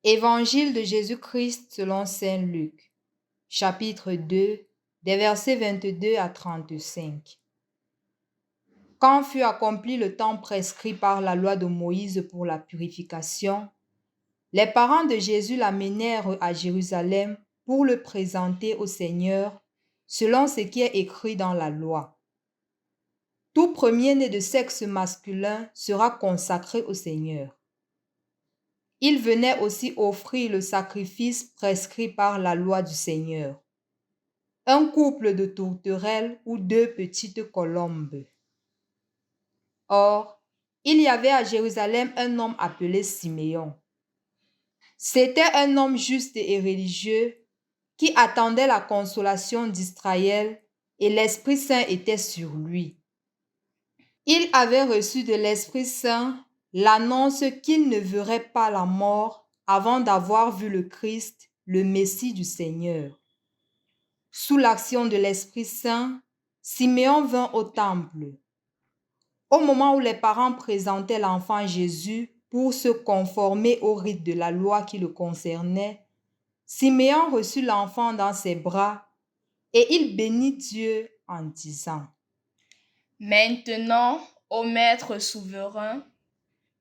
Évangile de Jésus-Christ selon saint Luc, chapitre 2, des versets 22 à 35. Quand fut accompli le temps prescrit par la loi de Moïse pour la purification, les parents de Jésus l'amenèrent à Jérusalem pour le présenter au Seigneur, selon ce qui est écrit dans la loi. Tout premier-né de sexe masculin sera consacré au Seigneur. Il venait aussi offrir le sacrifice prescrit par la loi du Seigneur, un couple de tourterelles ou 2 petites colombes. Or, il y avait à Jérusalem un homme appelé Siméon. C'était un homme juste et religieux qui attendait la consolation d'Israël et l'Esprit Saint était sur lui. Il avait reçu de l'Esprit Saint l'annonce qu'il ne verrait pas la mort avant d'avoir vu le Christ, le Messie du Seigneur. Sous l'action de l'Esprit Saint, Siméon vint au temple. Au moment où les parents présentaient l'enfant Jésus pour se conformer au rite de la loi qui le concernait, Siméon reçut l'enfant dans ses bras et il bénit Dieu en disant: Maintenant, ô Maître souverain,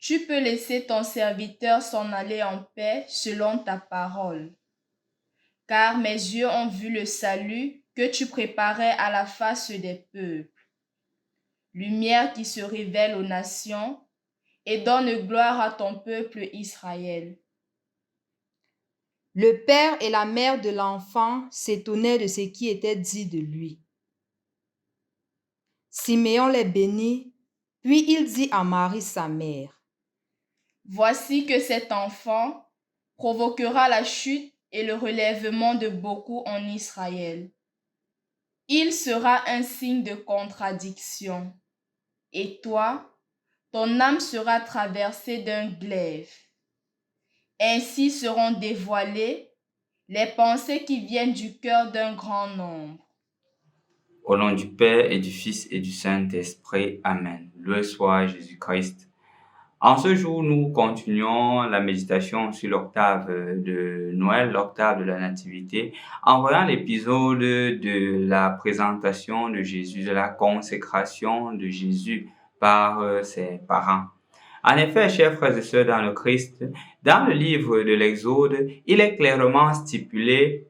tu peux laisser ton serviteur s'en aller en paix selon ta parole. Car mes yeux ont vu le salut que tu préparais à la face des peuples, lumière qui se révèle aux nations et donne gloire à ton peuple Israël. Le père et la mère de l'enfant s'étonnaient de ce qui était dit de lui. Siméon les bénit, puis il dit à Marie sa mère: Voici que cet enfant provoquera la chute et le relèvement de beaucoup en Israël. Il sera un signe de contradiction. Et toi, ton âme sera traversée d'un glaive. Ainsi seront dévoilées les pensées qui viennent du cœur d'un grand nombre. Au nom du Père et du Fils et du Saint-Esprit. Amen. Loué soit Jésus-Christ. En ce jour, nous continuons la méditation sur l'octave de Noël, l'octave de la Nativité, en voyant l'épisode de la présentation de Jésus, de la consécration de Jésus par ses parents. En effet, chers frères et sœurs dans le Christ, dans le livre de l'Exode, il est clairement stipulé,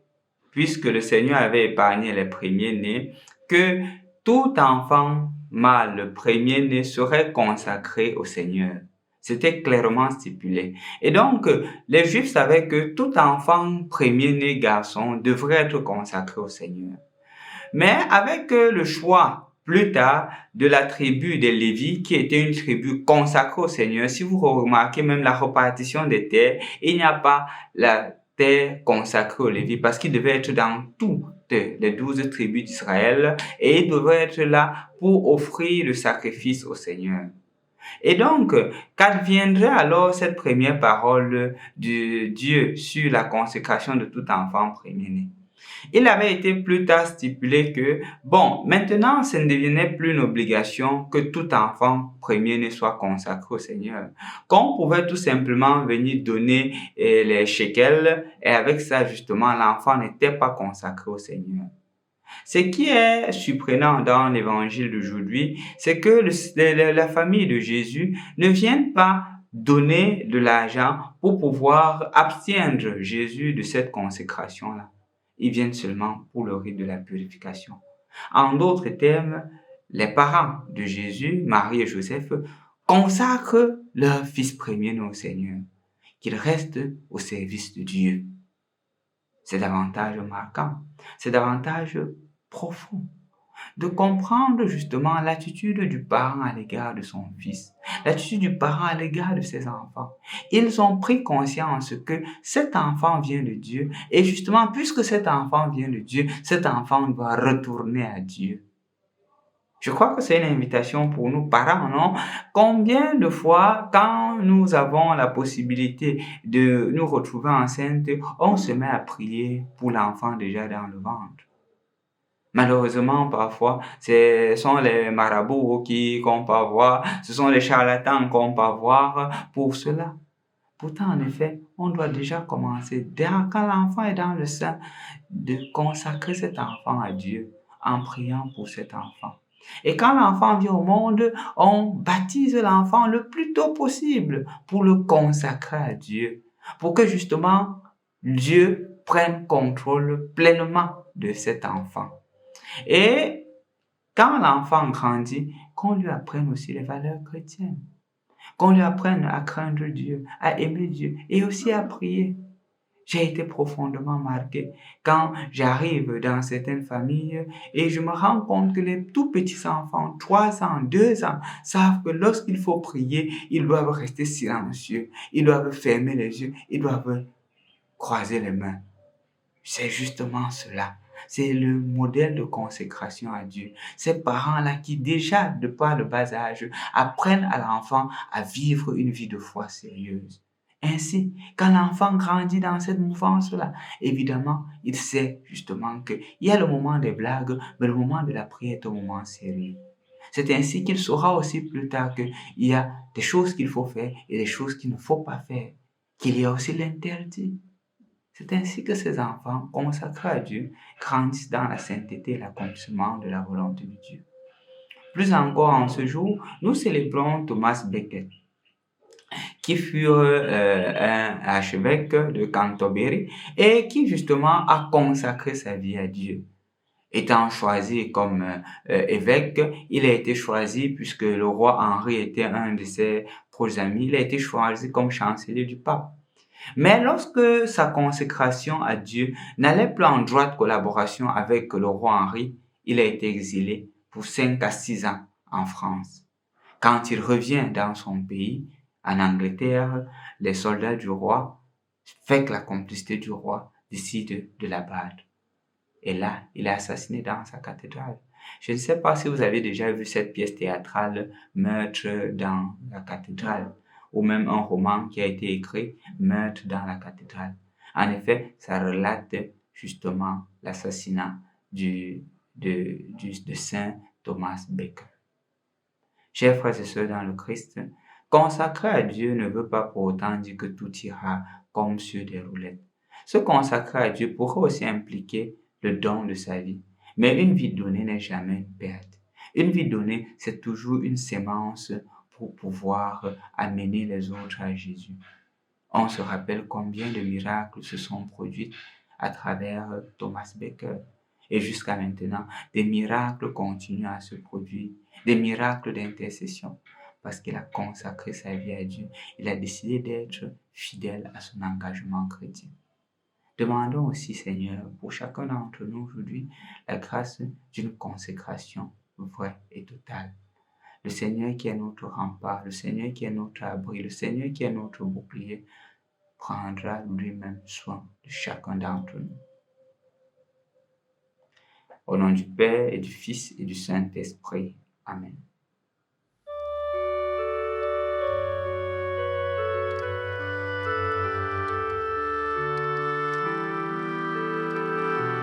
puisque le Seigneur avait épargné les premiers-nés, que tout enfant mâle premier-né serait consacré au Seigneur. C'était clairement stipulé. Et donc, les Juifs savaient que tout enfant premier-né garçon devrait être consacré au Seigneur. Mais avec le choix plus tard de la tribu des Lévites, qui était une tribu consacrée au Seigneur, si vous remarquez même la répartition des terres, il n'y a pas la terre consacrée aux Lévites parce qu'ils devaient être dans toutes les 12 tribus d'Israël et ils devaient être là pour offrir le sacrifice au Seigneur. Et donc, qu'adviendrait alors cette première parole de Dieu sur la consécration de tout enfant premier-né? Il avait été plus tard stipulé que, maintenant, ce ne devenait plus une obligation que tout enfant premier-né soit consacré au Seigneur. Qu'on pouvait tout simplement venir donner les shekels et avec ça, justement, l'enfant n'était pas consacré au Seigneur. Ce qui est surprenant dans l'évangile d'aujourd'hui, c'est que la famille de Jésus ne vient pas donner de l'argent pour pouvoir abstiendre Jésus de cette consécration-là. Ils viennent seulement pour le rite de la purification. En d'autres termes, les parents de Jésus, Marie et Joseph, consacrent leur fils premier-né au Seigneur, qu'il reste au service de Dieu. C'est davantage marquant, c'est davantage profond de comprendre justement l'attitude du parent à l'égard de son fils, l'attitude du parent à l'égard de ses enfants. Ils ont pris conscience que cet enfant vient de Dieu et justement, puisque cet enfant vient de Dieu, cet enfant doit retourner à Dieu. Je crois que c'est une invitation pour nous parents, non? Combien de fois, quand nous avons la possibilité de nous retrouver enceintes, on se met à prier pour l'enfant déjà dans le ventre? Malheureusement, parfois, ce sont les marabouts qu'on peut avoir, ce sont les charlatans qu'on peut avoir pour cela. Pourtant, en effet, on doit déjà commencer, quand l'enfant est dans le sein, de consacrer cet enfant à Dieu en priant pour cet enfant. Et quand l'enfant vient au monde, on baptise l'enfant le plus tôt possible pour le consacrer à Dieu, pour que justement Dieu prenne contrôle pleinement de cet enfant. Et quand l'enfant grandit, qu'on lui apprenne aussi les valeurs chrétiennes, qu'on lui apprenne à craindre Dieu, à aimer Dieu et aussi à prier. J'ai été profondément marqué quand j'arrive dans certaines familles et je me rends compte que les tout petits enfants, 3 ans, 2 ans, savent que lorsqu'il faut prier, ils doivent rester silencieux, ils doivent fermer les yeux, ils doivent croiser les mains. C'est justement cela. C'est le modèle de consécration à Dieu. Ces parents-là qui déjà, de par le bas âge, apprennent à l'enfant à vivre une vie de foi sérieuse. Ainsi, quand l'enfant grandit dans cette mouvance-là, évidemment, il sait justement qu'il y a le moment des blagues, mais le moment de la prière est un moment sérieux. C'est ainsi qu'il saura aussi plus tard qu'il y a des choses qu'il faut faire et des choses qu'il ne faut pas faire, qu'il y a aussi l'interdit. C'est ainsi que ces enfants, consacrés à Dieu, grandissent dans la sainteté et l'accomplissement de la volonté de Dieu. Plus encore, en ce jour, nous célébrons Thomas Becket, qui fut un archevêque de Canterbury et qui justement a consacré sa vie à Dieu. Étant choisi comme évêque, il a été choisi puisque le roi Henri était un de ses proches amis, il a été choisi comme chancelier du pape. Mais lorsque sa consécration à Dieu n'allait plus en droite collaboration avec le roi Henri, il a été exilé pour 5 à 6 ans en France. Quand il revient dans son pays, en Angleterre, les soldats du roi, avec la complicité du roi, décident de l'abattre. Et là, il est assassiné dans sa cathédrale. Je ne sais pas si vous avez déjà vu cette pièce théâtrale Meurtre dans la cathédrale, ou même un roman qui a été écrit Meurtre dans la cathédrale. En effet, ça relate justement l'assassinat de Saint Thomas Becket. Chers frères et sœurs dans le Christ, consacrer à Dieu ne veut pas pour autant dire que tout ira comme sur des roulettes. Se consacrer à Dieu pourrait aussi impliquer le don de sa vie. Mais une vie donnée n'est jamais une perte. Une vie donnée, c'est toujours une sémence pour pouvoir amener les autres à Jésus. On se rappelle combien de miracles se sont produits à travers Thomas Becket. Et jusqu'à maintenant, des miracles continuent à se produire, des miracles d'intercession, parce qu'il a consacré sa vie à Dieu. Il a décidé d'être fidèle à son engagement chrétien. Demandons aussi, Seigneur, pour chacun d'entre nous aujourd'hui, la grâce d'une consécration vraie et totale. Le Seigneur qui est notre rempart, le Seigneur qui est notre abri, le Seigneur qui est notre bouclier, prendra lui-même soin de chacun d'entre nous. Au nom du Père et du Fils et du Saint-Esprit. Amen.